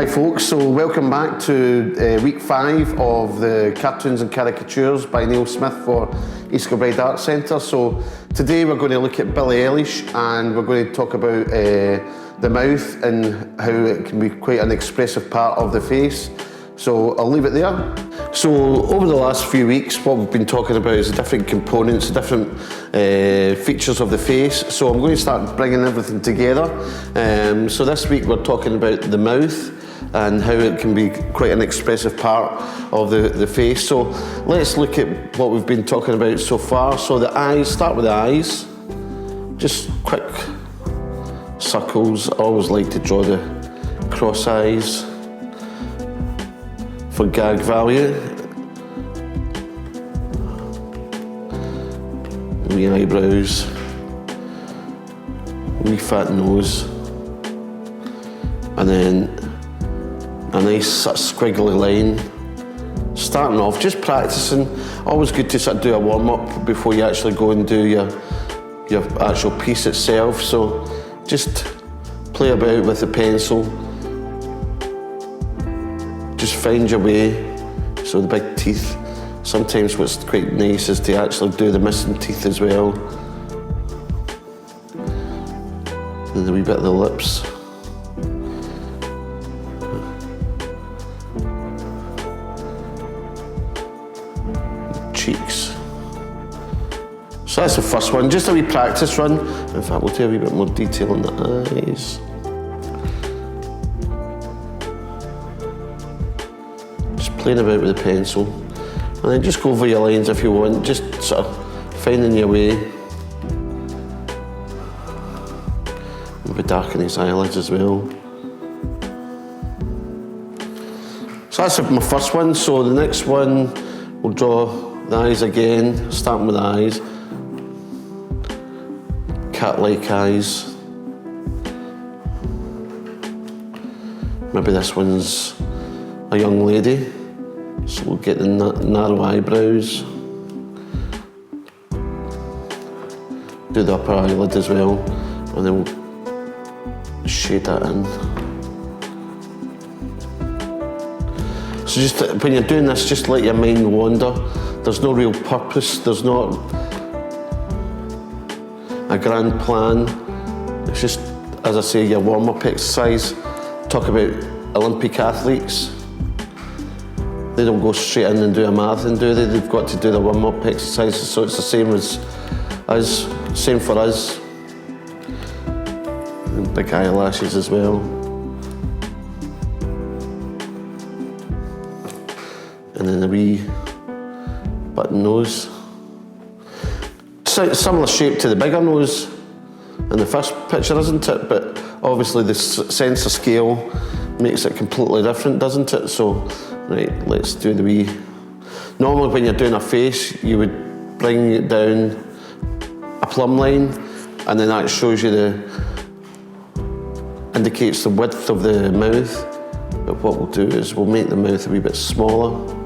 Hi folks, so welcome back to week 5 of the Cartoons and Caricatures by Neil Smith for East Kilbride Arts Centre. So today we're going to look at Billie Eilish and we're going to talk about the mouth and how it can be quite an expressive part of the face. So I'll leave it there. So over the last few weeks what we've been talking about is the different components, the different features of the face. So I'm going to start bringing everything together. So this week we're talking about the mouth and how it can be quite an expressive part of the face. So let's look at what we've been talking about so far. So the eyes, start with the eyes. Just quick circles. I always like to draw the cross eyes for gag value. Wee eyebrows, wee fat nose, and then a nice sort of squiggly line. Starting off, just practicing. Always good to sort of do a warm-up before you actually go and do your actual piece itself. So just play about with the pencil. Just find your way. So the big teeth. Sometimes what's quite nice is to actually do the missing teeth as well. And a wee bit of the lips. Cheeks. So that's the first one, just a wee practice run. In fact, we'll do a wee bit more detail on the eyes. Just playing about with the pencil. And then just go over your lines if you want, just sort of finding your way. Maybe darken his eyelids as well. So that's my first one. So the next one, we'll draw the eyes again, starting with the eyes. Cat-like eyes. Maybe this one's a young lady. So we'll get the narrow eyebrows. Do the upper eyelid as well. And then we'll shade that in. So just when you're doing this, just let your mind wander. There's no real purpose, there's not a grand plan. It's just, as I say, your warm-up exercise. Talk about Olympic athletes. They don't go straight in and do a marathon, do they? They've got to do the warm-up exercises, so it's the same as us, same for us. And big eyelashes as well. And then a wee button nose. Similar shape to the bigger nose in the first picture, isn't it? But obviously the sense of scale makes it completely different, doesn't it? So, right, let's do the wee... Normally when you're doing a face, you would bring it down a plumb line, and then that shows you indicates the width of the mouth. But what we'll do is we'll make the mouth a wee bit smaller.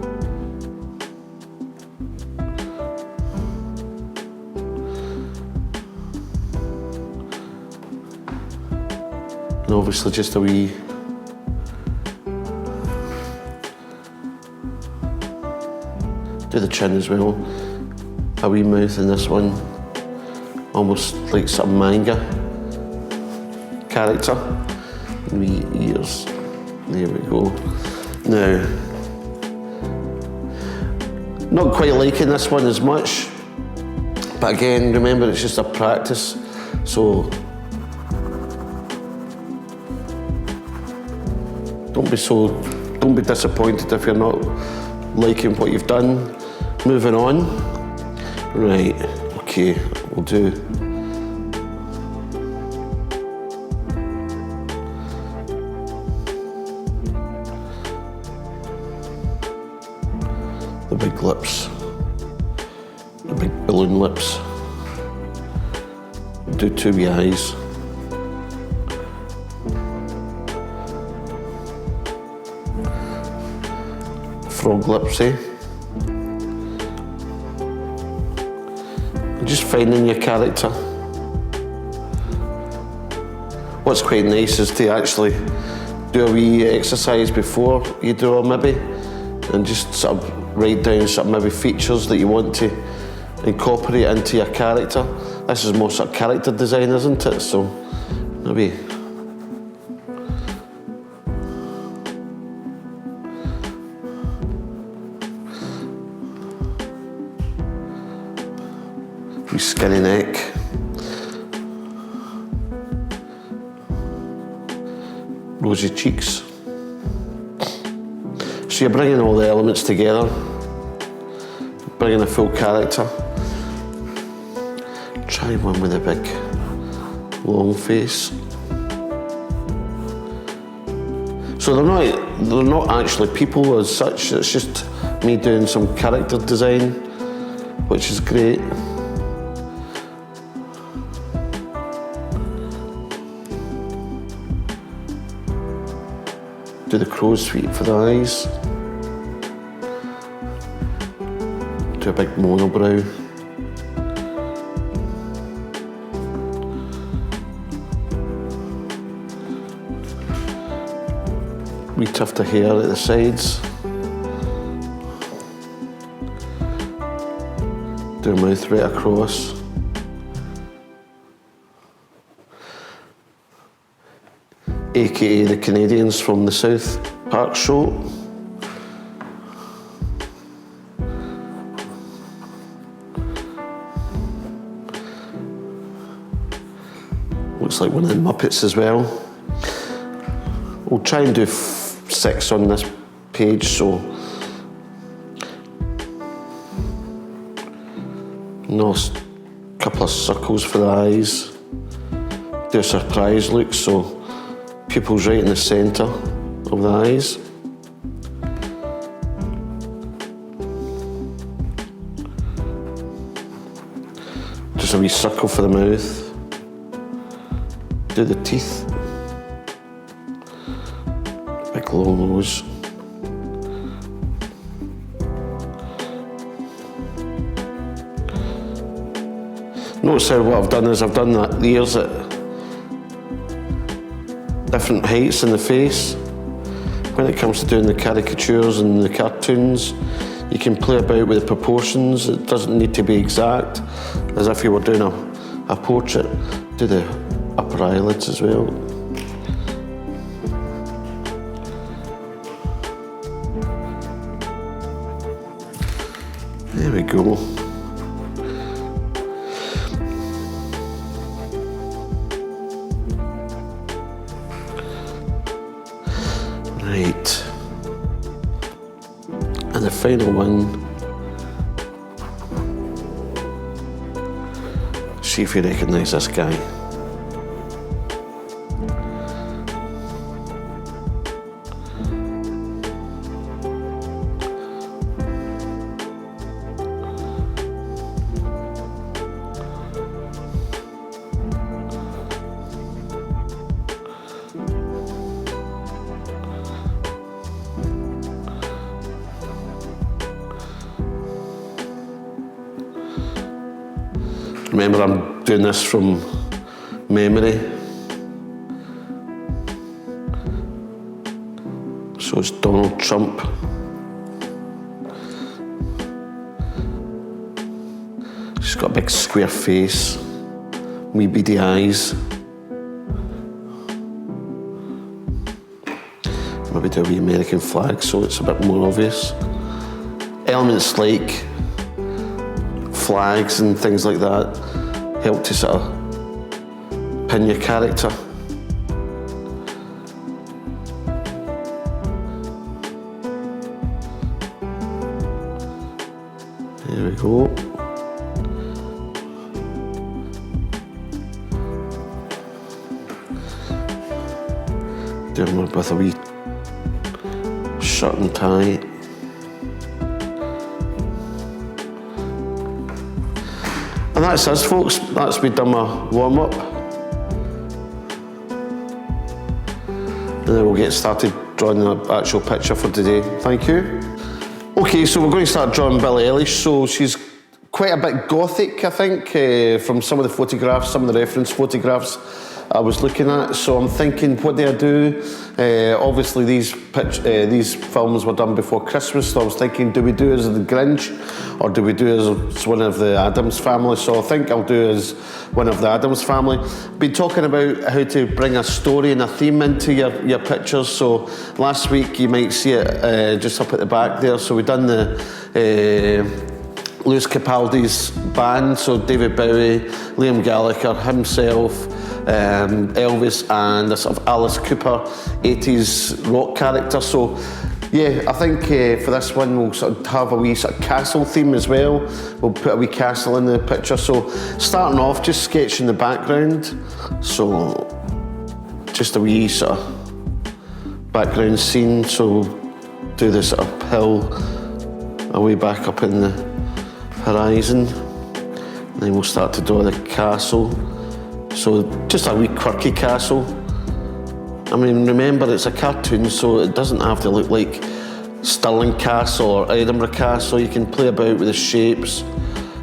And obviously just a wee do the chin as well. A wee mouth in this one. Almost like some manga character. And wee ears. There we go. Now, not quite liking this one as much. But again, remember it's just a practice. So don't be disappointed if you're not liking what you've done. Moving on. Right, okay, we'll do the big lips, the big balloon lips. Do two wee eyes. Frog lips, eh? Just finding your character. What's quite nice is to actually do a wee exercise before you draw maybe, and just sort of write down sort of maybe features that you want to incorporate into your character. This is more sort of character design, isn't it? So maybe wee skinny neck. Rosy cheeks. So you're bringing all the elements together, bringing a full character. Try one with a big, long face. So they're not actually people as such, it's just me doing some character design, which is great. Do the crow's feet for the eyes. Do a big monobrow. Wee tuft of hair at the sides. Do a mouth right across. AKA the Canadians from the South Park show. Looks like one of the Muppets as well. We'll try and do 6 on this page, so nice couple of circles for the eyes. Do a surprise look, so pupils right in the centre of the eyes. Just a wee circle for the mouth. Do the teeth. Big long nose. Notice how what I've done is I've done that the ears at different heights in the face. When it comes to doing the caricatures and the cartoons, you can play about with the proportions. It doesn't need to be exact, as if you were doing a portrait. Do the upper eyelids as well. There we go. Right. And the final one. See if you recognise this guy. Remember, I'm doing this from memory. So it's Donald Trump. She's got a big square face, wee beady eyes. Maybe do a wee American flag so it's a bit more obvious. Elements like flags and things like that help to sort of pin your character. There we go. Doing one with a wee shirt and tie. And that's us, folks. That's me done my warm-up. And then we'll get started drawing the actual picture for today. Thank you. Okay, so we're going to start drawing Billie Eilish. So she's quite a bit gothic, I think, from some of the photographs, some of the reference photographs. I was looking at. So I'm thinking, what do I do? Obviously these films were done before Christmas, so I was thinking, do we do as the Grinch, or do we do as one of the Addams family? So I think I'll do as one of the Addams family. Been talking about how to bring a story and a theme into your pictures. So last week, you might see it just up at the back there. So we've done the Lewis Capaldi's band, so David Bowie, Liam Gallagher, himself, Elvis, and a sort of Alice Cooper 80s rock character. So yeah, I think for this one we'll sort of have a wee sort of castle theme as well. We'll put a wee castle in the picture. So starting off, just sketching the background. So just a wee sort of background scene. So do this sort of hill away back up in the horizon. And then we'll start to draw the castle. So just a wee quirky castle. I mean, remember it's a cartoon, so it doesn't have to look like Stirling Castle or Edinburgh Castle. You can play about with the shapes.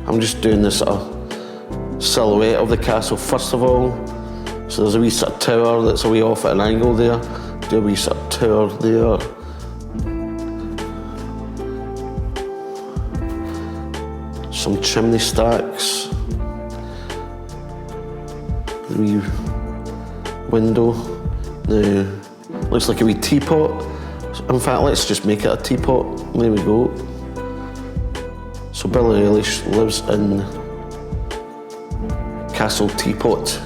I'm just doing this sort of silhouette of the castle first of all. So there's a wee sort of tower that's a wee off at an angle there. Do a wee sort of tower there. Some chimney stacks. The wee window. Now, looks like a wee teapot. In fact, let's just make it a teapot. There we go. So Billie Eilish lives in Castle Teapot.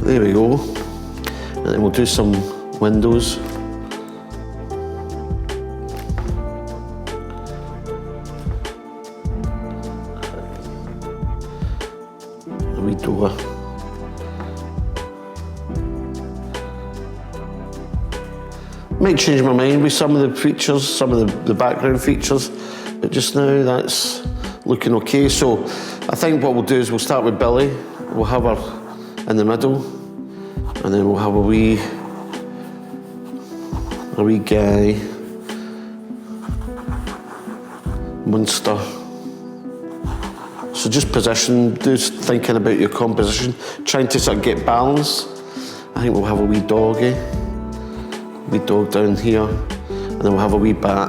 There we go. And then we'll do some windows. A wee door. Might change my mind with some of the features, some of the background features, but just now that's looking okay. So I think what we'll do is we'll start with Billie. We'll have her in the middle, and then we'll have a wee guy, monster. So just position, just thinking about your composition, trying to sort of get balance. I think we'll have a wee doggy. Wee dog down here, and then we'll have a wee bat,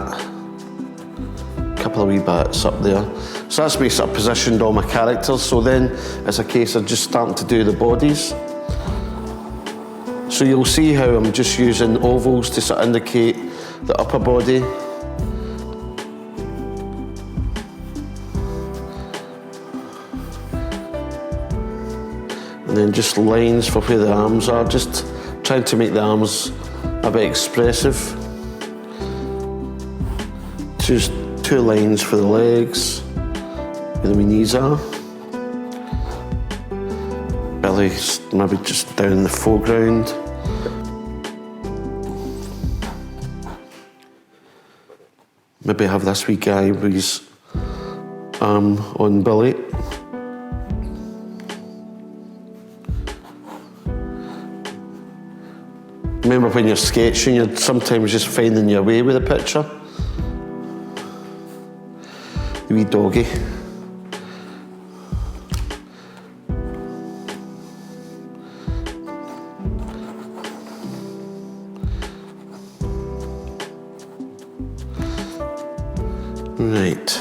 a couple of wee bats up there. So that's me sort of positioned all my characters. So then it's a case of just starting to do the bodies. So you'll see how I'm just using ovals to sort of indicate the upper body. And then just lines for where the arms are, just trying to make the arms a bit expressive. Just two lines for the legs, where the wee knees are. Billy's maybe just down in the foreground. Maybe have this wee guy with his arm on Billy. Remember when you're sketching, you're sometimes just finding your way with a picture. The wee doggy. Right.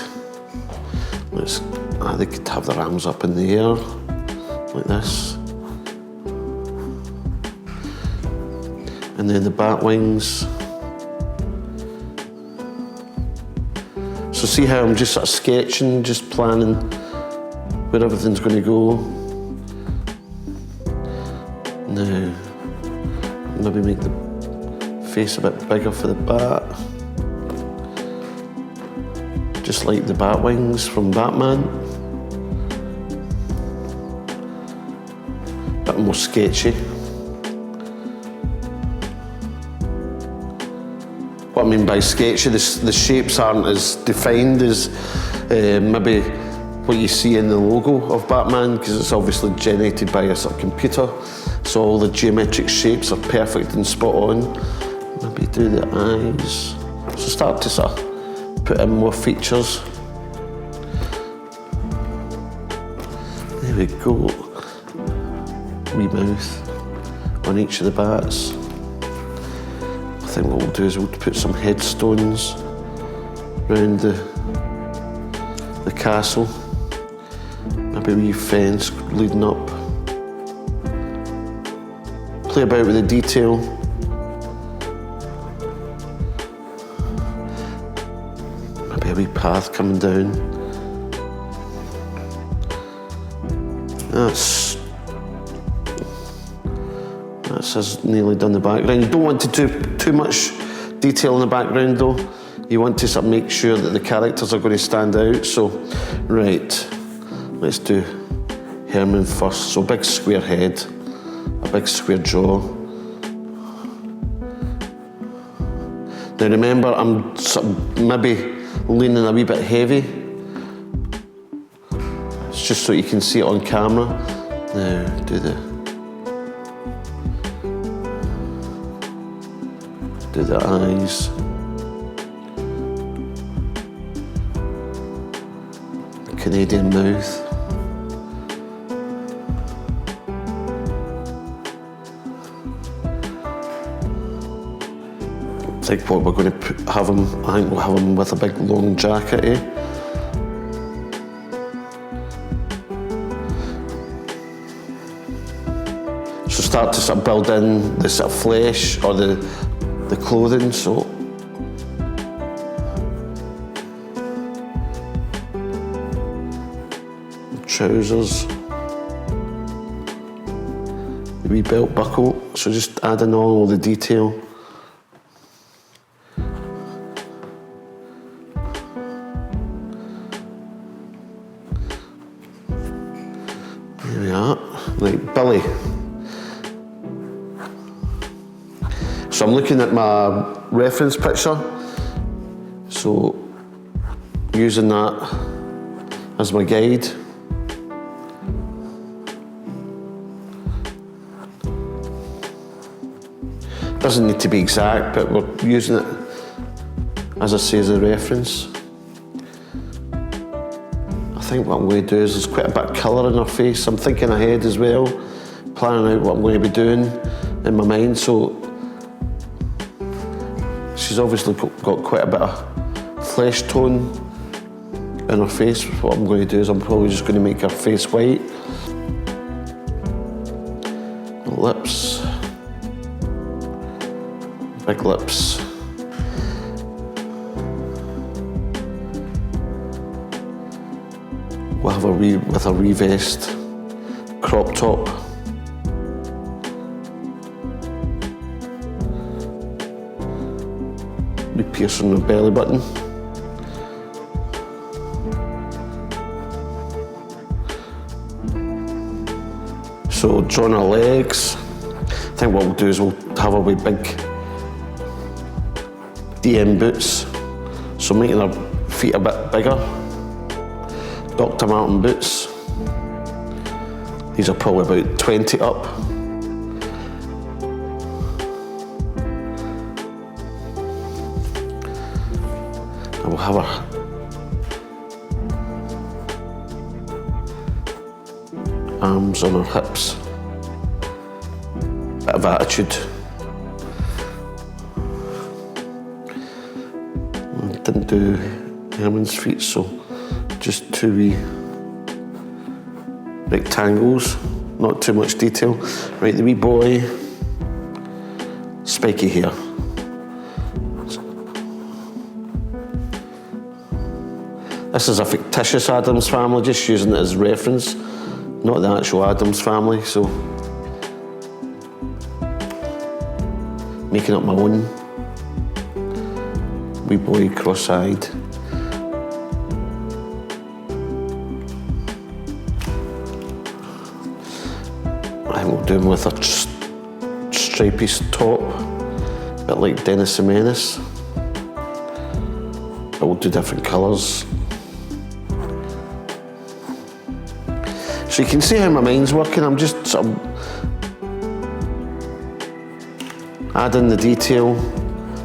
They could have their arms up in the air, like this. And then the bat wings. So see how I'm just sort of sketching, just planning where everything's going to go. Now, maybe make the face a bit bigger for the bat. Just like the bat wings from Batman. A bit more sketchy. What I mean by sketchy, the shapes aren't as defined as maybe what you see in the logo of Batman, because it's obviously generated by a sort of computer, so all the geometric shapes are perfect and spot on. Maybe do the eyes. So start to sort of put in more features. There we go. wee mouth on each of the bats. I think what we'll do is we'll put some headstones around the castle. Maybe a wee fence leading up. Play about with the detail. Maybe a wee path coming down. That's us nearly done the background. You don't want to do too much detail in the background though. You want to sort of make sure that the characters are going to stand out. So, right, let's do Herman first. So big square head, a big square jaw. Now remember, I'm sort of maybe leaning a wee bit heavy. It's just so you can see it on camera. Now do the eyes. Canadian mouth. I think what we're going to have him, I think we'll have him with a big long jacket, eh? So start to sort of build in the sort of flesh or the clothing, so. Trousers. The wee belt buckle, so just add in all the detail. There we are, like Billy. So I'm looking at my reference picture, so using that as my guide. Doesn't need to be exact, but we're using it, as I say, as a reference. I think what I'm going to do is there's quite a bit of colour in her face. I'm thinking ahead as well, planning out what I'm going to be doing in my mind. So she's obviously got quite a bit of flesh tone in her face. What I'm going to do is I'm probably just going to make her face white. The lips. Big lips. We'll have with a revest, crop top. We pierce on the belly button. So drawing our legs. I think what we'll do is we'll have a wee big DM boots, so making our feet a bit bigger. Dr. Martin boots. These are probably about 20 up. And we'll have our arms on our hips. Bit of attitude. Didn't do Herman's feet, so just two wee rectangles, not too much detail. Right, the wee boy, spiky hair. This is a fictitious Addams family, just using it as reference, not the actual Addams family, so making up my own. Wee boy cross-eyed. I will do him with a stripy top, a bit like Dennis the Menace. But we'll do different colours. So you can see how my mind's working. I'm just sort of adding the detail,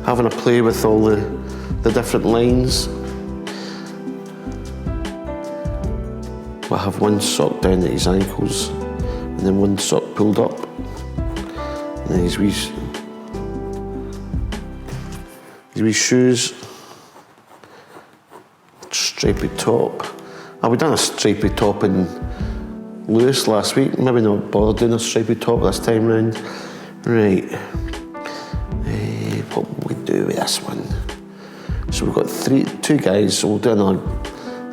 having a play with all the different lines. We'll have one sock down at his ankles, and then one sort of pulled up, and then his wee shoes, stripy top. We done a stripy top in Lewis last week, maybe not bother doing a stripy top this time round. Right, what will we do with this one? So we've got two guys, so we'll do another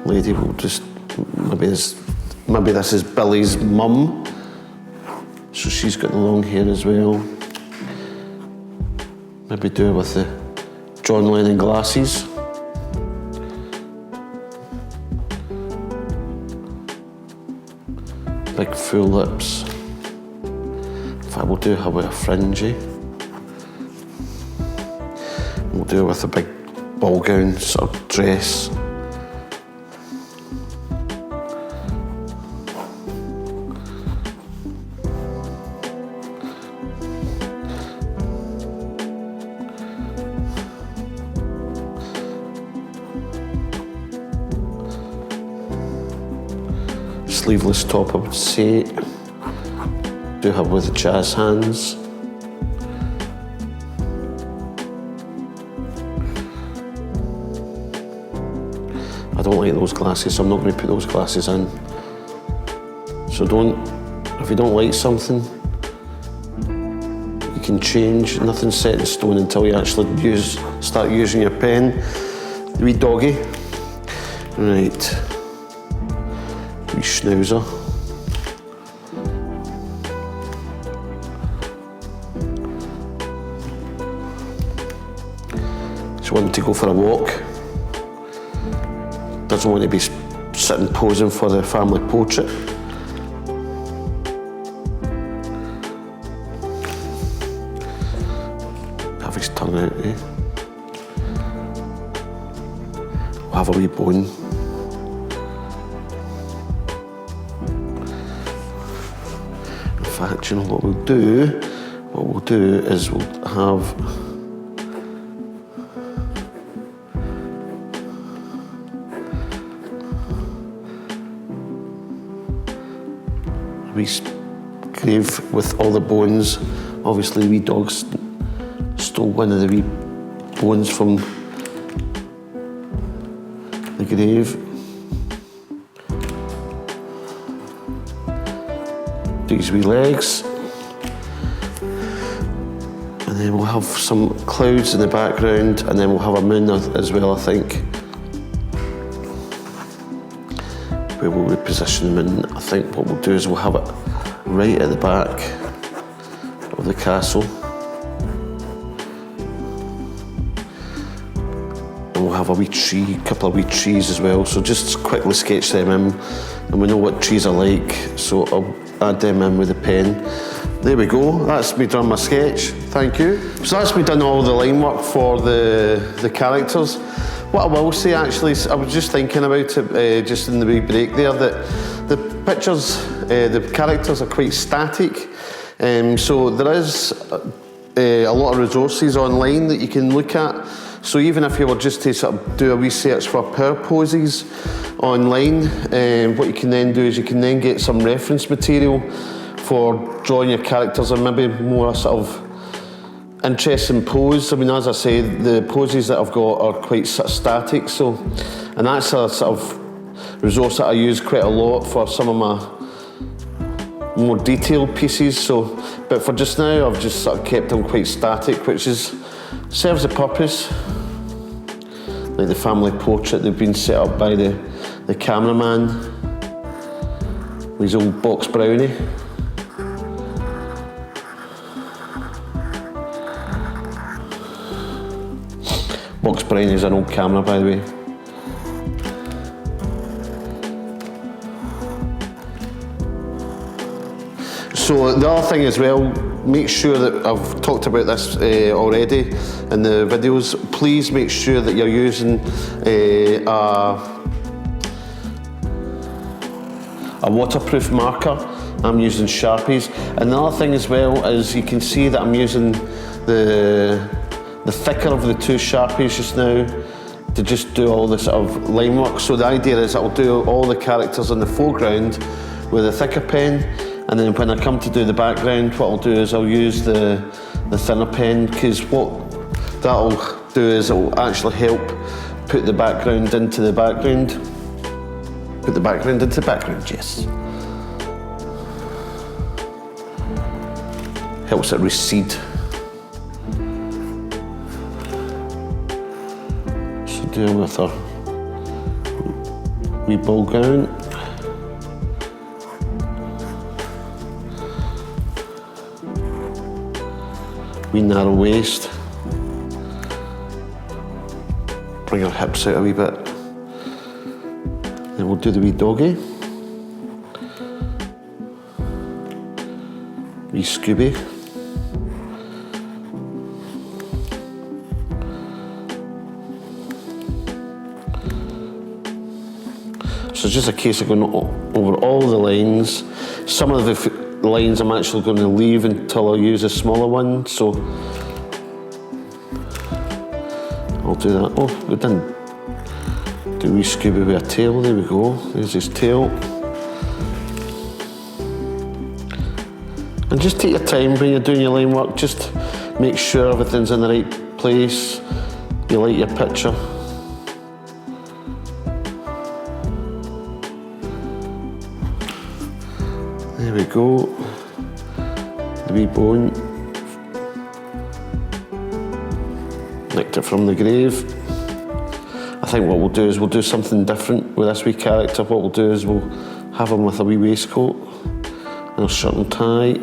lady. We'll just, maybe this is Billy's mum. So she's got the long hair as well. Maybe do it with the John Lennon glasses. Big full lips. In fact, we'll do her with a fringy. We'll do it with a big ball gown sort of dress. Sleeveless top, I would say. Do her with the jazz hands. I don't like those glasses, so I'm not going to put those glasses in. So if you don't like something, you can change. Nothing's set in stone until you actually start using your pen. The wee doggy. Right. Wee schnauzer. Just wanting to go for a walk. Doesn't want to be sitting posing for the family portrait. Have his tongue out, eh? We'll have a wee bone. In fact, you know what we'll do? What we'll do is we'll have wee grave with all the bones. Obviously, the wee dogs stole one of the wee bones from the grave. These wee legs. And then we'll have some clouds in the background, and then we'll have a moon as well, I think. Where we'll reposition them in. I think what we'll do is we'll have it right at the back of the castle. And we'll have a wee tree, a couple of wee trees as well. So just quickly sketch them in, and we know what trees are like, so I'll add them in with the pen. There we go, that's me done my sketch, thank you. So that's me done all the line work for the characters. What I will say actually, I was just thinking about it just in the wee break there, that the pictures, the characters are quite static. So there is a lot of resources online that you can look at. So even if you were just to sort of do a research for power poses online, what you can then do is you can then get some reference material for drawing your characters, or maybe more sort of interesting pose. I mean, as I say, the poses that I've got are quite sort of static, so, and that's a sort of resource that I use quite a lot for some of my more detailed pieces. So, but for just now, I've just sort of kept them quite static, which serves a purpose. Like the family portrait, they've been set up by the cameraman, his old box brownie. Box Brownie is an old camera, by the way. So the other thing as well, make sure that I've talked about this already in the videos. Please make sure that you're using a waterproof marker. I'm using Sharpies. And the other thing as well is you can see that I'm using the thicker of the two Sharpies just now to just do all this sort of line work. So the idea is I'll do all the characters in the foreground with a thicker pen, and And then when I come to do the background, what I'll do is I'll use the thinner pen, because what that'll do is it'll actually help put the background into the background. Put the background into the background, yes. Helps it recede. So do it with our wee ball gown. Wee narrow waist. Bring our hips out a wee bit. Then we'll do the wee doggy. Wee Scooby. So it's just a case of going over all the lines. Some of the lines I'm actually going to leave until I use a smaller one, so I'll do that. Oh, we didn't do wee Scooby with a tail. There we go. There's his tail. And just take your time when you're doing your line work. Just make sure everything's in the right place. You like your picture. There we go. The wee bone. Nicked it from the grave. I think what we'll do is we'll do something different with this wee character. What we'll do is we'll have him with a wee waistcoat and a shirt and tie.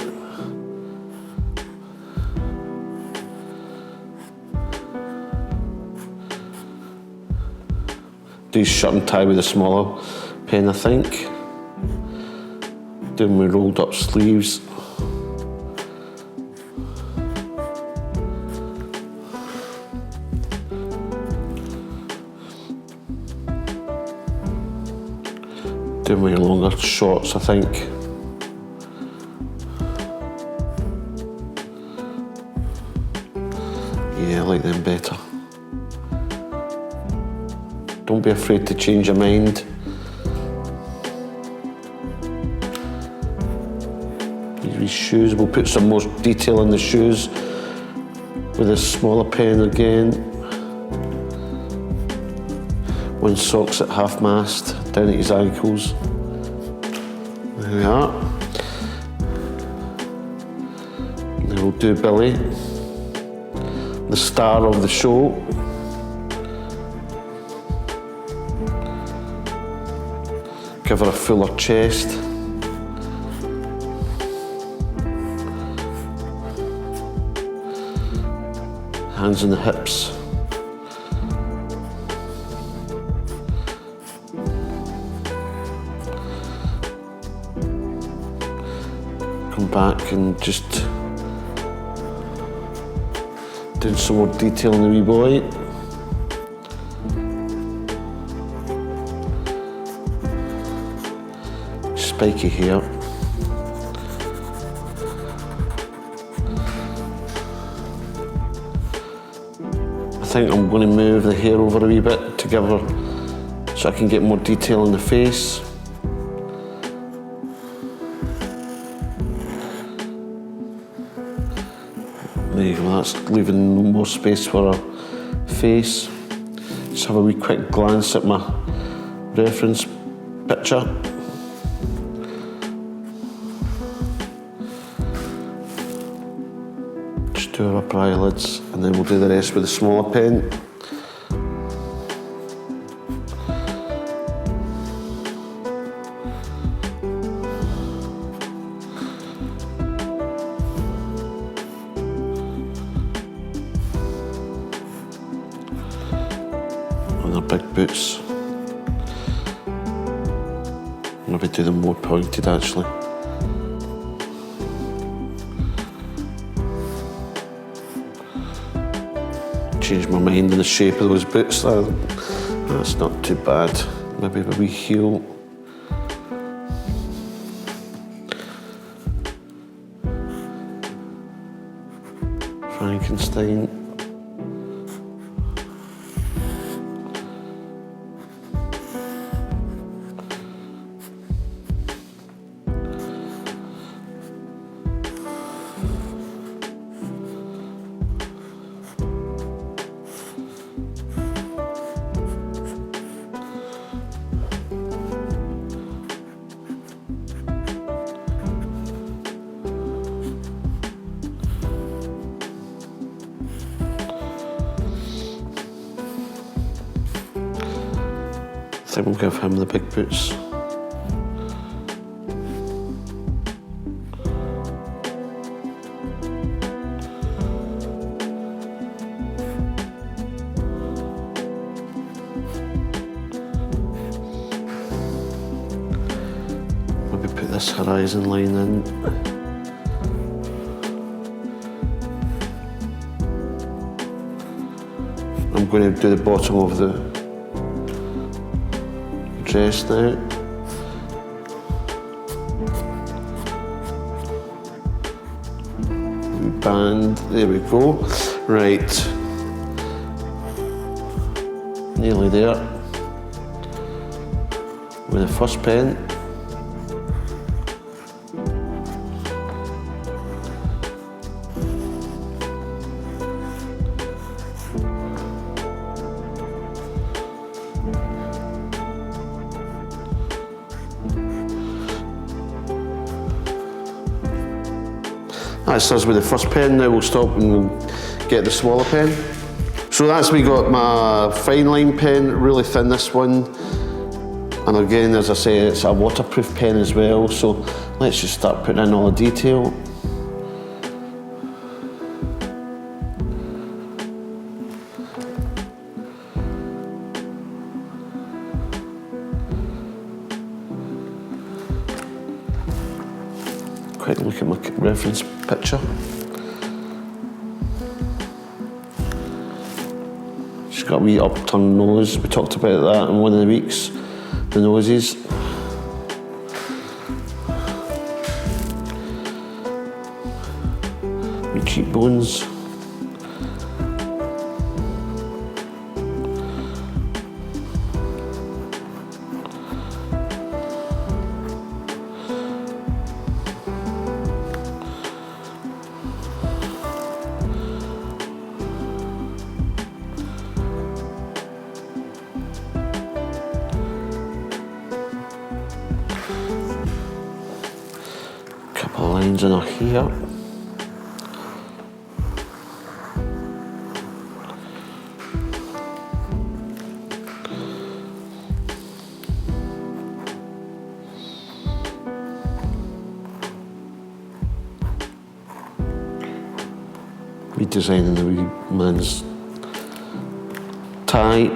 Do shirt and tie with a smaller pen, I think. Doing my rolled up sleeves. Doing my longer shorts, I think. Yeah, I like them better. Don't be afraid to change your mind. These shoes, we'll put some more detail in the shoes with a smaller pen again. One socks at half mast, down at his ankles. There we are. Then we'll do Billy, the star of the show. Give her a fuller chest. Hands on the hips. Come back and just doing some more detail on the wee boy. Spiky hair. I think I'm going to move the hair over a wee bit to give her, so I can get more detail in the face. There you go, that's leaving more space for her face. Just have a wee quick glance at my reference picture. Just do our upper eyelids, and then we'll do the rest with a smaller pen. And our big boots. Maybe do them more pointed actually. Change my mind in the shape of those boots. That's not too bad. Maybe a wee heel. Frankenstein. think we'll give him the big boots. Maybe put this horizon line in. I'm going to do the bottom of the dress now. Band, there we go. Right, nearly there. With the first pen. That's us with the first pen. Now we'll stop and we'll get the smaller pen. So that's me got my fine line pen, really thin this one. And again, as I say, it's a waterproof pen as well. So let's just start putting in all the detail. Quick look at my reference picture. She's got a wee upturned nose. We talked about that in one of the weeks, the noses. Wee cheekbones. Couple of lines in her hair. Redesigning the wee man's tie.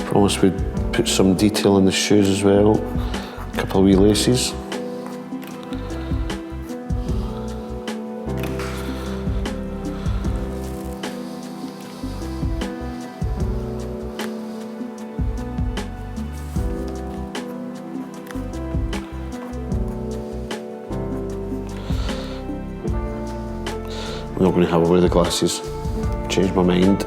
Promise we'd put some detail in the shoes as well. A couple of wee laces. I'm not going to have a wear the glasses. Changed my mind.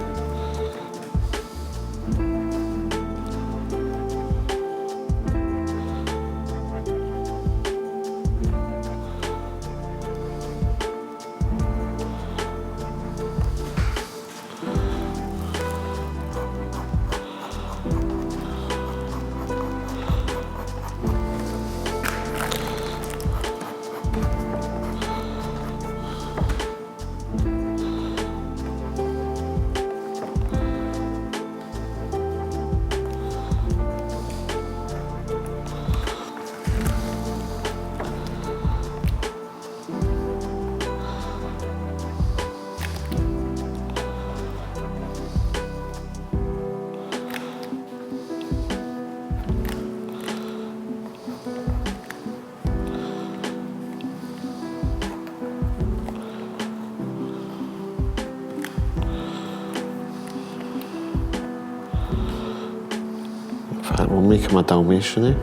We'll make him a Dalmatian, eh?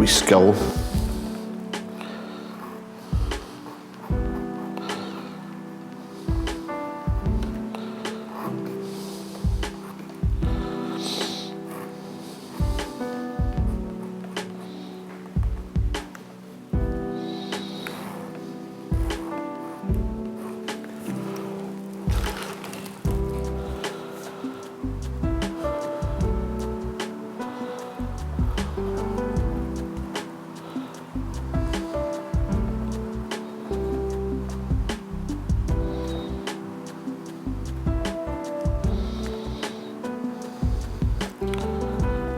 wee skill.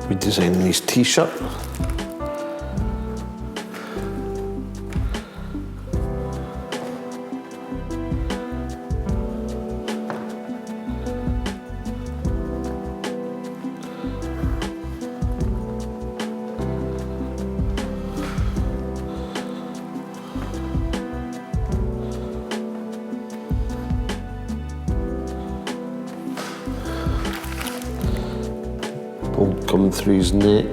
Redesigning his t-shirt. Coming through his neck.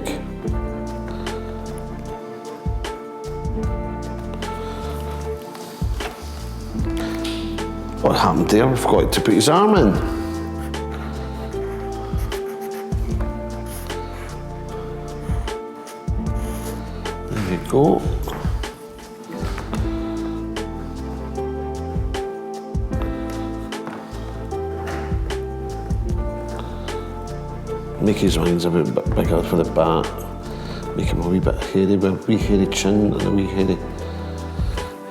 What happened there? I forgot to put his arm in. There we go. Make his wings a bit bigger for the bat. Make him a wee bit hairy, with a wee hairy chin and a wee hairy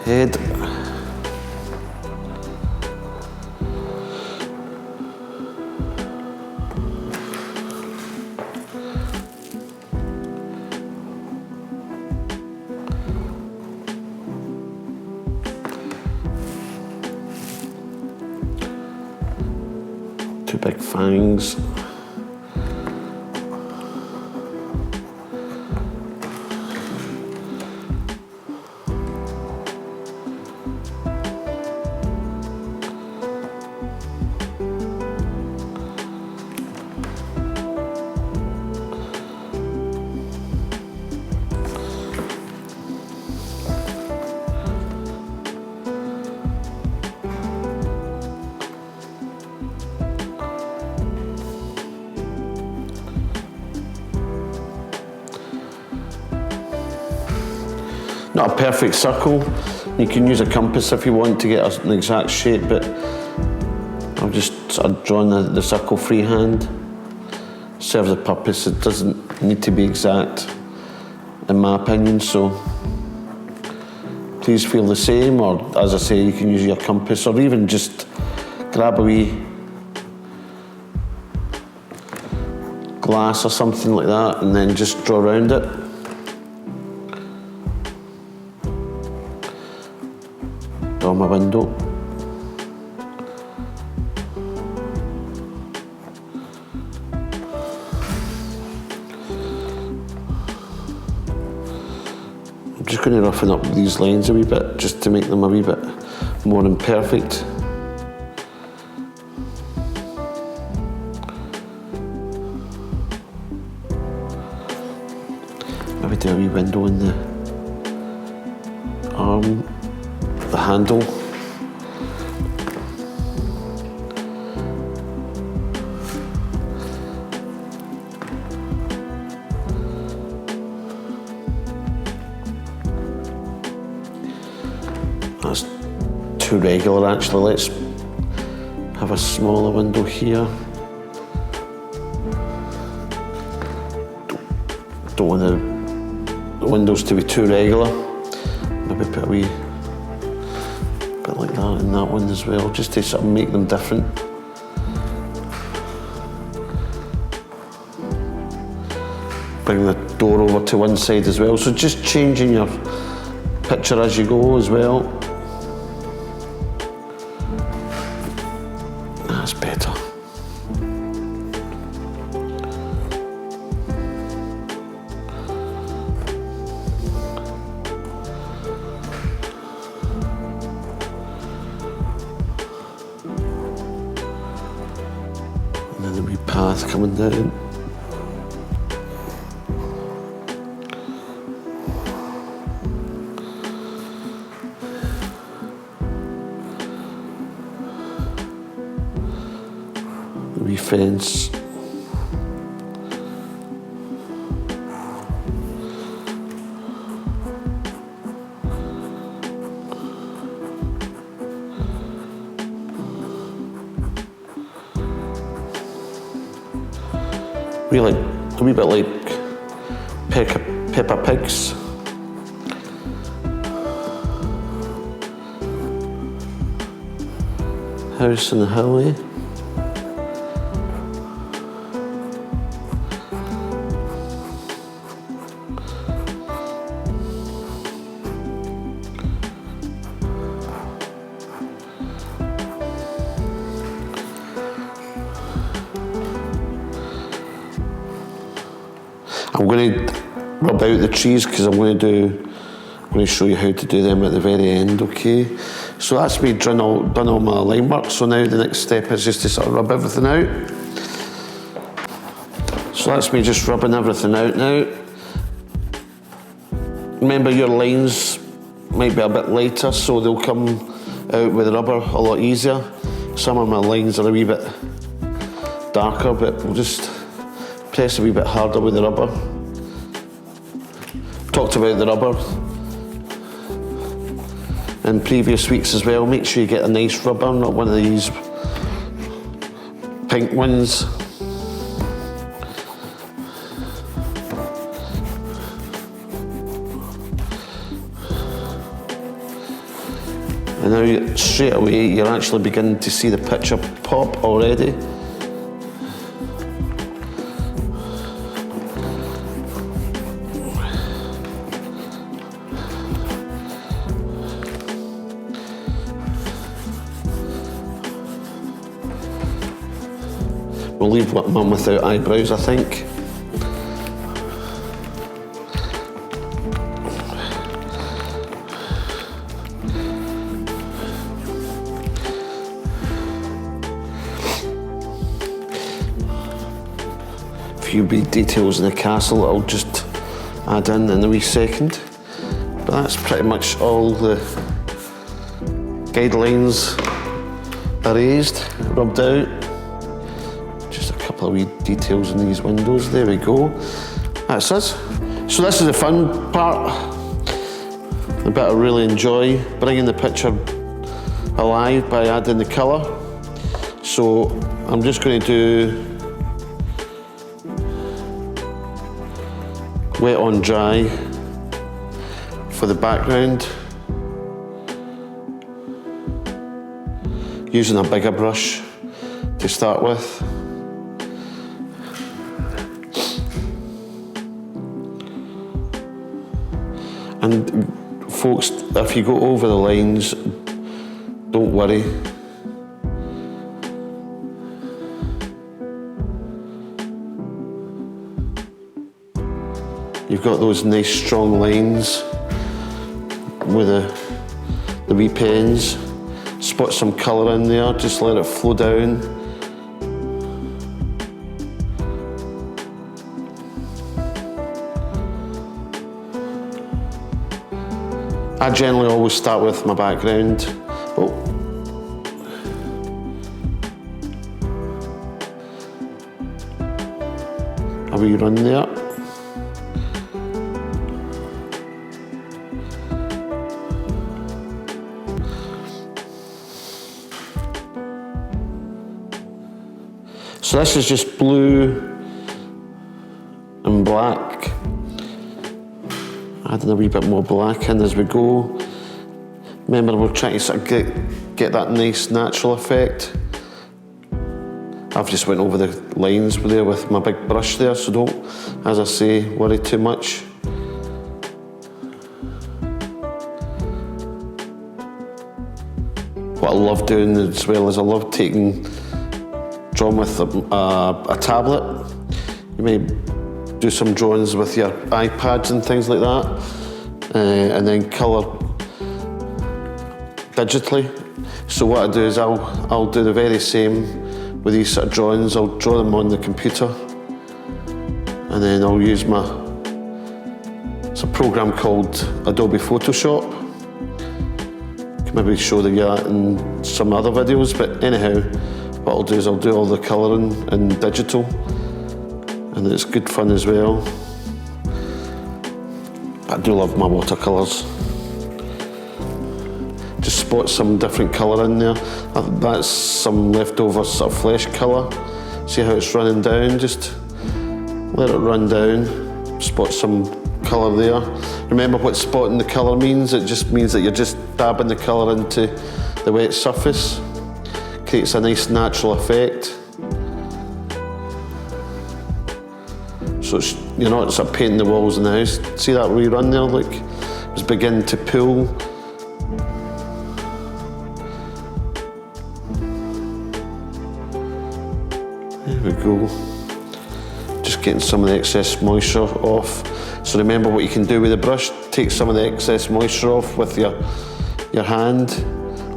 head. Two big fangs. Not a perfect circle. You can use a compass if you want to get an exact shape, but I've just sort of drawn the circle freehand. Serves a purpose. It doesn't need to be exact, in my opinion, so please feel the same, or as I say, you can use your compass, or even just grab a wee glass or something like that and then just draw around it. Draw my window. I'm just going to roughen up these lines a wee bit just to make them a wee bit more imperfect. Maybe do a wee window in the arm, the handle. That's too regular actually. Let's have a smaller window here. Don't want the windows to be too regular. Maybe put a wee bit like that in that one as well, just to sort of make them different. Bring the door over to one side as well, so just changing your picture as you go as well. That's better. And then the wee path coming down. wee fence. A wee bit like Peppa Pig's. House in the hill, eh? I'm going to rub out the trees because I'm going to show you how to do them at the very end, okay? So that's me done all my line work, so now the next step is just to sort of rub everything out. So that's me just rubbing everything out now. Remember, your lines might be a bit lighter, so they'll come out with the rubber a lot easier. Some of my lines are a wee bit darker, but we'll just press a wee bit harder with the rubber. Talked about the rubber in previous weeks as well. Make sure you get a nice rubber, not one of these pink ones. And now straight away you're actually beginning to see the picture pop already. We'll leave one without eyebrows, I think. A few wee details in the castle that I'll just add in a wee second. But that's pretty much all the guidelines erased, rubbed out. Couple of wee details in these windows. There we go. That's us. So this is the fun part, the bit I really enjoy, bringing the picture alive by adding the colour. So I'm just going to do wet on dry for the background, using a bigger brush to start with. And folks, if you go over the lines, don't worry. You've got those nice strong lines with the wee pens. Spot some colour in there, just let it flow down. I generally always start with my background. Oh. A wee run there. So this is just blue and black. Adding a wee bit more black in as we go. Remember, we're trying to sort of get that nice natural effect. I've just went over the lines there with my big brush there, so don't, as I say, worry too much. What I love doing as well is I love drawing with a tablet. You may do some drawings with your iPads and things like that, and then colour digitally. So what I do is I'll do the very same with these sort of drawings. I'll draw them on the computer, and then I'll use it's a program called Adobe Photoshop. I can maybe show you that in some other videos, but anyhow, what I'll do is I'll do all the colouring in digital, and it's good fun as well. I do love my watercolours. Just spot some different colour in there. That's some leftover sort of flesh colour. See how it's running down? Just let it run down. Spot some colour there. Remember what spotting the colour means? It just means that you're just dabbing the colour into the wet surface. Creates a nice natural effect. So you're not sort of painting the walls in the house. See that rerun there? Look, it's beginning to pull. There we go. Just getting some of the excess moisture off. So remember what you can do with the brush. Take some of the excess moisture off with your hand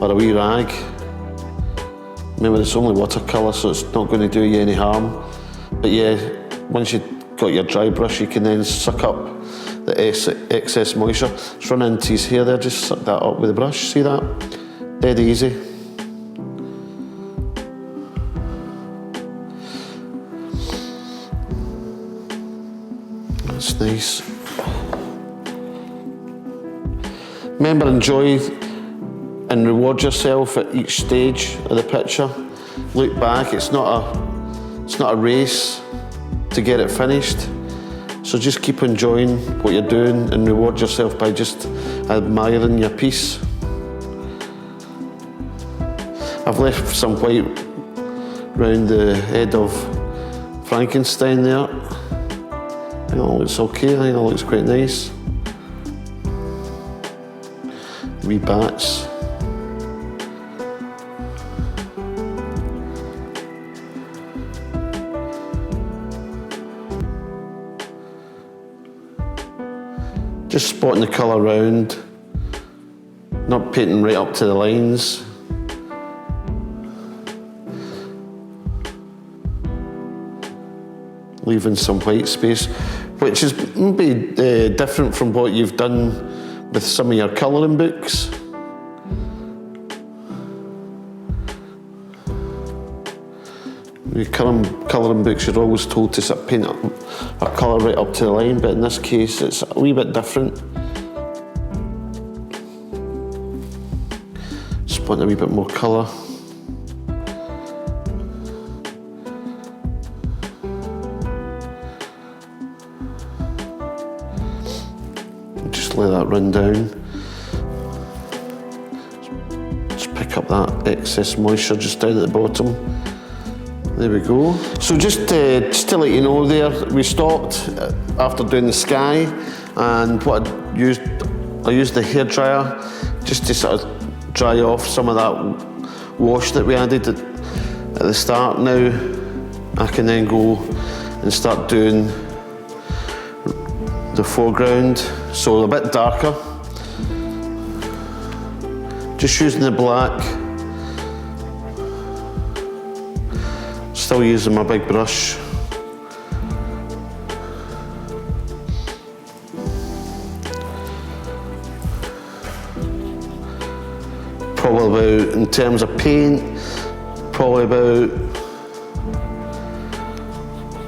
or a wee rag. Remember, it's only watercolour, so it's not going to do you any harm. But yeah, once you've got your dry brush, you can then suck up the excess moisture. It's run into his hair there, just suck that up with the brush. See that? Dead easy. That's nice. Remember, enjoy and reward yourself at each stage of the picture. Look back, it's not a race to get it finished. So just keep enjoying what you're doing and reward yourself by just admiring your piece. I've left some white round the head of Frankenstein there. I think it looks okay, I think it looks quite nice. Wee bats. Just spotting the colour round, not painting right up to the lines. Leaving some white space, which is maybe different from what you've done with some of your colouring books. With colouring books, you're always told to sort of paint a colour right up to the line, but in this case, it's a wee bit different. Just want a wee bit more colour. Just let that run down. Just pick up that excess moisture just down at the bottom. There we go. So just to let you know there, we stopped after doing the sky, and what I used the hairdryer just to sort of dry off some of that wash that we added at the start. Now I can then go and start doing the foreground, so a bit darker. Just using the black. Still using my big brush. Probably about, in terms of paint, probably about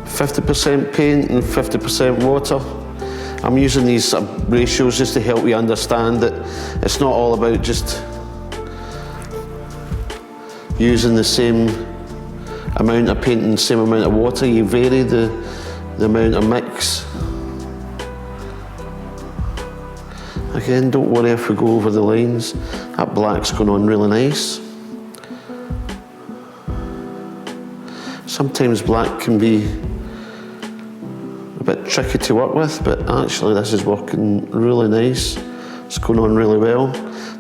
50% paint and 50% water. I'm using these sort of ratios just to help you understand that it's not all about just using the same amount of paint and the same amount of water. You vary the amount of mix. Again, don't worry if we go over the lines. That black's going on really nice. Sometimes black can be a bit tricky to work with, but actually this is working really nice. It's going on really well.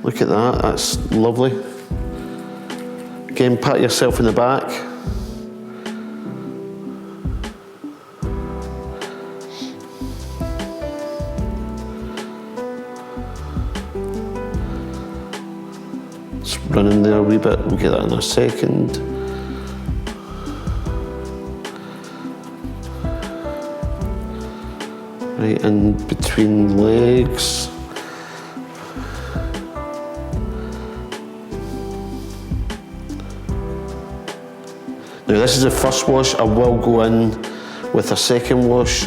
Look at that, that's lovely. Again, pat yourself in the back. It's running there a wee bit, we'll get that in a second. Right in between legs. Now this is the first wash. I will go in with a second wash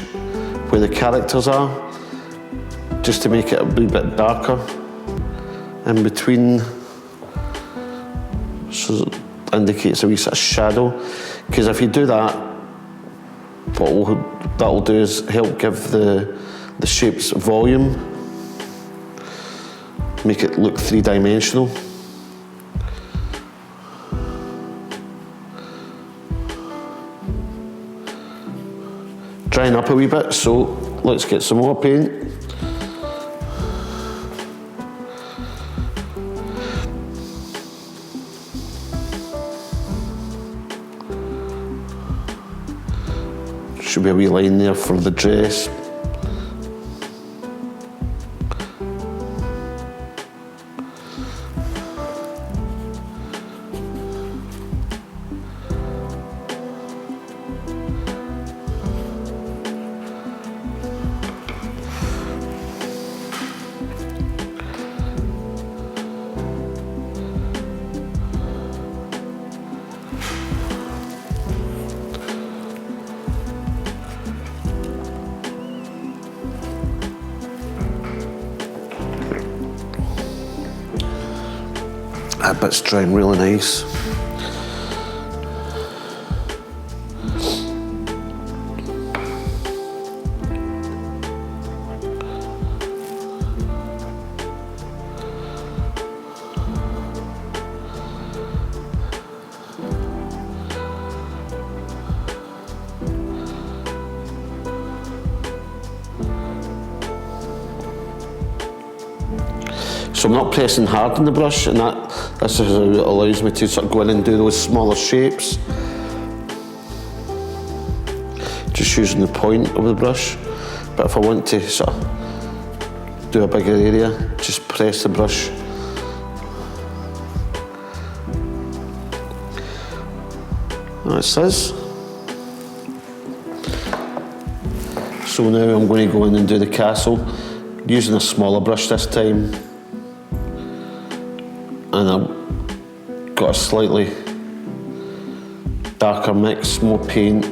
where the characters are, just to make it a wee bit darker in between, so it indicates a wee sort of shadow. Because if you do that, what that'll do is help give the shapes volume, make it look three-dimensional. Drying up a wee bit, so let's get some more paint. Should be a wee line there for the dress. That bit's drying really nice. So I'm not pressing hard on the brush, and this is how it allows me to sort of go in and do those smaller shapes. Just using the point of the brush. But if I want to sort of do a bigger area, just press the brush. That's this. So now I'm going to go in and do the castle, using a smaller brush this time. And I've got a slightly darker mix, more paint.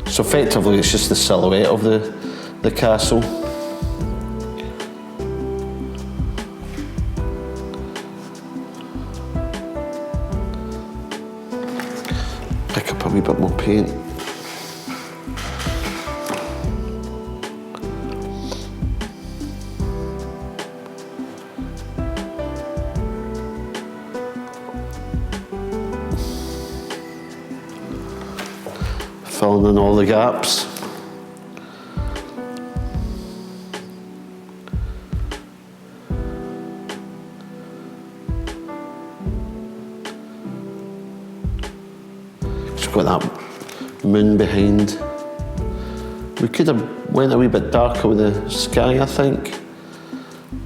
So effectively it's just the silhouette of the castle. Pick up a wee bit more paint. Filling in all the gaps. Just got that moon behind. We could have went a wee bit darker with the sky, I think.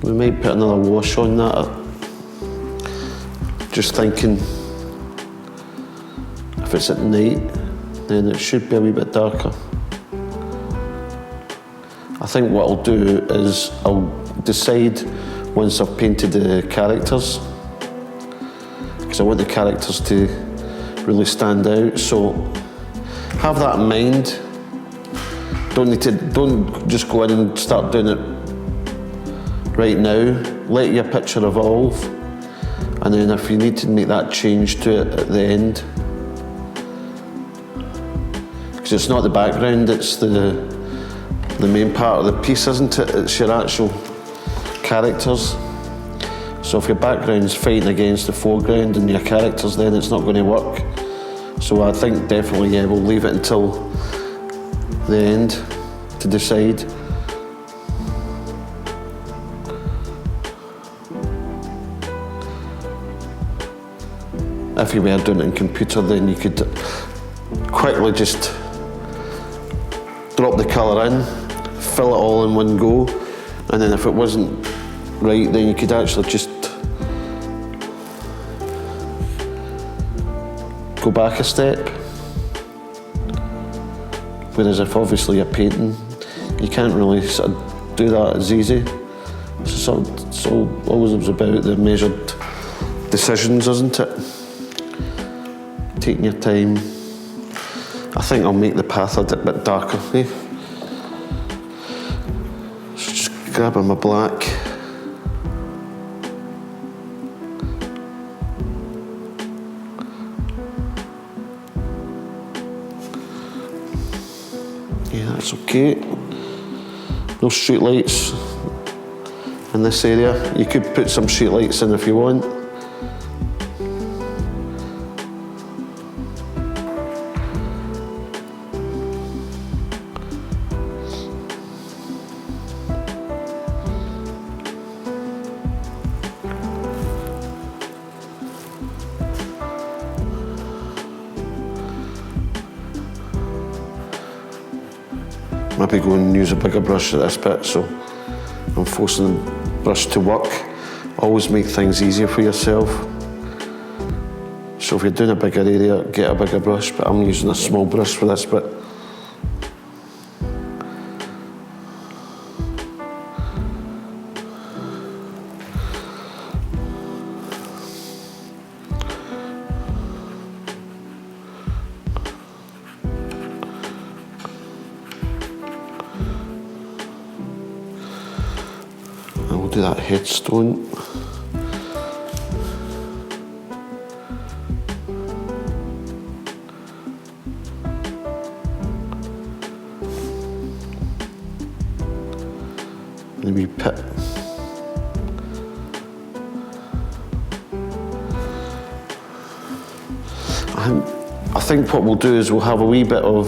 We might put another wash on that. Just thinking, if it's at night, then it should be a wee bit darker. I think what I'll do is I'll decide once I've painted the characters, because I want the characters to really stand out. So have that in mind. Don't just go in and start doing it right now. Let your picture evolve, and then if you need to make that change to it at the end. It's not the background, it's the main part of the piece, isn't it? It's your actual characters. So if your background's fighting against the foreground and your characters, then it's not going to work. So I think definitely, yeah, we'll leave it until the end to decide. If you were doing it in computer, then you could quickly just drop the colour in, fill it all in one go, and then if it wasn't right, then you could actually just go back a step. Whereas if obviously you're painting, you can't really sort of do that as easy. So it's always about the measured decisions, isn't it? Taking your time. I think I'll make the path a bit darker, eh? So just grabbing my black. Yeah, that's okay. No street lights in this area. You could put some street lights in if you want. Maybe go and use a bigger brush at this bit, so I'm forcing the brush to work. Always make things easier for yourself. So if you're doing a bigger area, get a bigger brush, but I'm using a small brush for this bit. We'll do that headstone. The wee pit. I think what we'll do is we'll have a wee bit of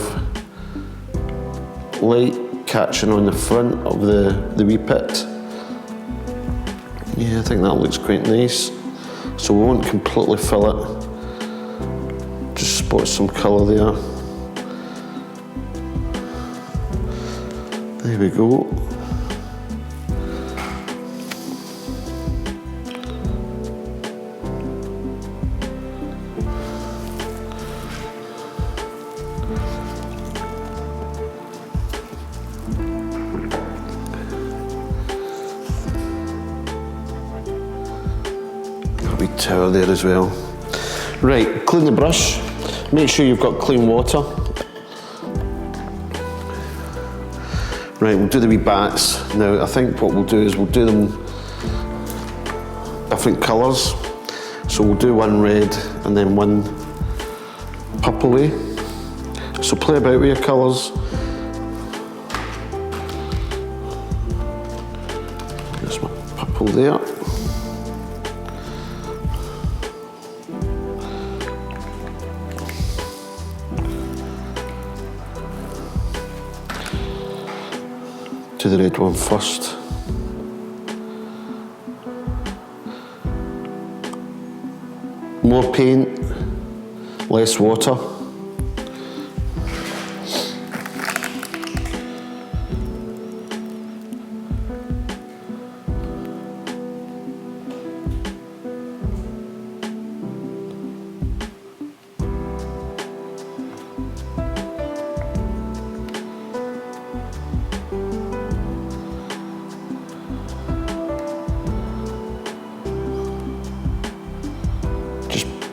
light catching on the front of the wee pit. Yeah, I think that looks quite nice. So we won't completely fill it. Just spot some colour there. There we go. Wee tower there as well. Right, clean the brush. Make sure you've got clean water. Right, we'll do the wee bats. Now, I think what we'll do is we'll do them different colours. So we'll do one red and then one purpley. So play about with your colours. There's my purple there. To the red one first. More paint, less water.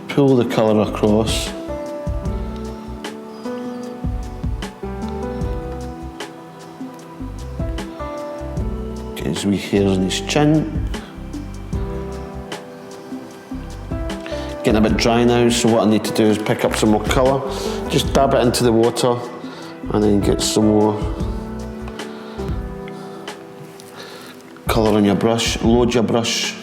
Pull the colour across. Get his wee hairs on his chin. Getting a bit dry now, so what I need to do is pick up some more colour. Just dab it into the water and then get some more colour on your brush. Load your brush.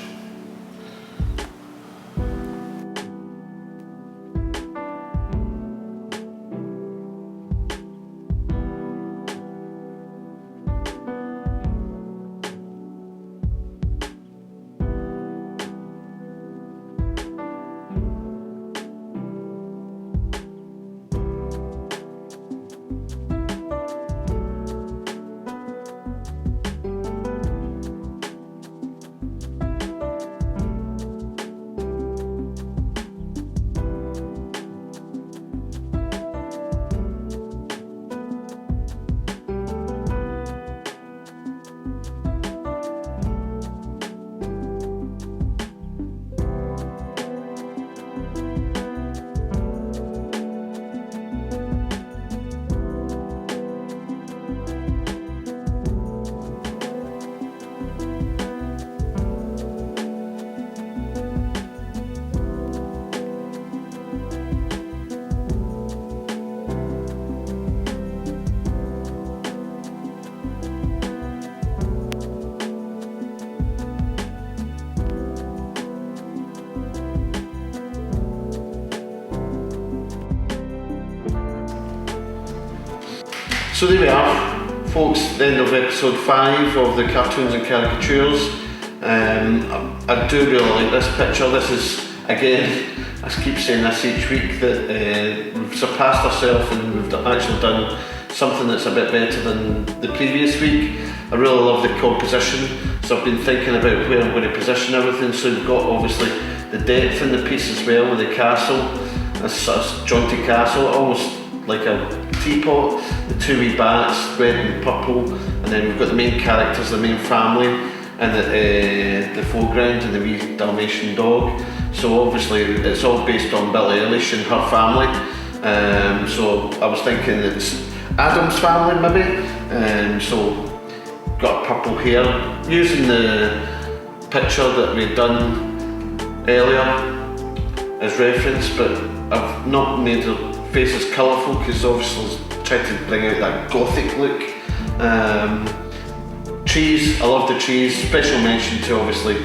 So there we are, folks, the end of episode 5 of the Cartoons and Caricatures. I do really like this picture. This is, again, I keep saying this each week, that we've surpassed ourselves and we've actually done something that's a bit better than the previous week. I really love the composition, so I've been thinking about where I'm going to position everything. So we've got obviously the depth in the piece as well, with the castle, a sort of jaunty castle, almost like a teapot, the 2 wee bats, red and purple, and then we've got the main characters, the main family, and the foreground, and the wee Dalmatian dog. So obviously it's all based on Billie Eilish and her family. So I was thinking it's Adam's family maybe. So got purple hair, using the picture that we'd done earlier as reference, but I've not made her face as colourful because obviously I tried to bring out that gothic look. Trees, I love the trees, special mention to obviously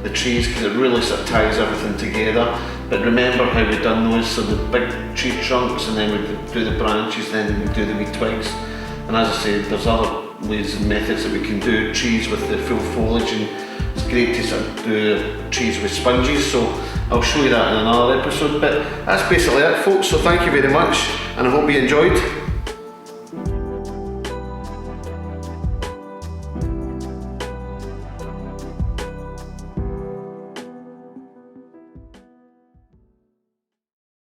the trees because it really sort of ties everything together. But remember how we've done those, so the big tree trunks, and then we do the branches, then we do the wee twigs. And as I said, there's other ways and methods that we can do trees with the full foliage, and it's great to sort of do trees with sponges, so I'll show you that in another episode. But that's basically it, folks, so thank you very much, and I hope you enjoyed.